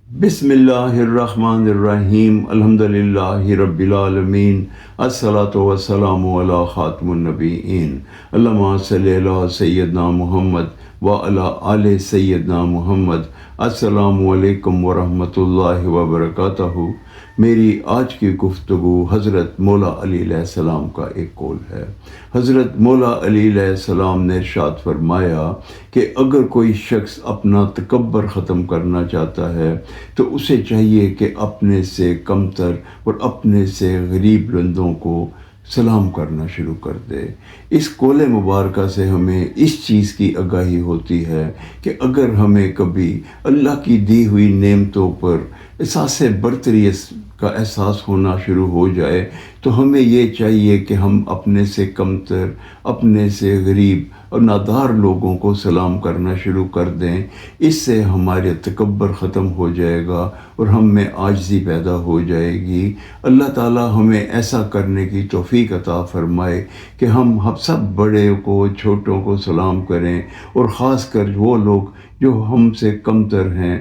بسم اللہ الرحمن الرحیم الحمدللہ رب العالمین الصلاۃ والسلام علی خاتم النبیین اللہم صلی علی سیدنا محمد وعلی آل سیدنا محمد۔ السلام علیکم ورحمۃ اللہ وبرکاتہ۔ میری آج کی گفتگو حضرت مولا علی علیہ السلام کا ایک قول ہے۔ حضرت مولا علی علیہ السلام نے ارشاد فرمایا کہ اگر کوئی شخص اپنا تکبر ختم کرنا چاہتا ہے تو اسے چاہیے کہ اپنے سے کمتر اور اپنے سے غریب بندوں کو سلام کرنا شروع کر دے۔ اس قول مبارکہ سے ہمیں اس چیز کی آگاہی ہوتی ہے کہ اگر ہمیں کبھی اللہ کی دی ہوئی نعمتوں پر احساس برتری کا احساس ہونا شروع ہو جائے تو ہمیں یہ چاہیے کہ ہم اپنے سے کمتر، اپنے سے غریب اور نادار لوگوں کو سلام کرنا شروع کر دیں۔ اس سے ہمارے تکبر ختم ہو جائے گا اور ہم میں عاجزی پیدا ہو جائے گی۔ اللہ تعالی ہمیں ایسا کرنے کی توفیق عطا فرمائے کہ ہم سب بڑے کو چھوٹوں کو سلام کریں، اور خاص کر وہ لوگ جو ہم سے کمتر ہیں،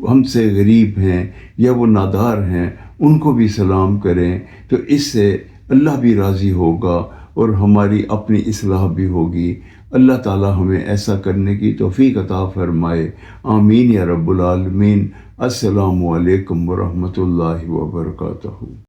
ہم سے غریب ہیں یا وہ نادار ہیں، ان کو بھی سلام کریں۔ تو اس سے اللہ بھی راضی ہوگا اور ہماری اپنی اصلاح بھی ہوگی۔ اللہ تعالی ہمیں ایسا کرنے کی توفیق عطا فرمائے۔ آمین یا رب العالمین۔ السلام علیکم ورحمۃ اللہ وبرکاتہ۔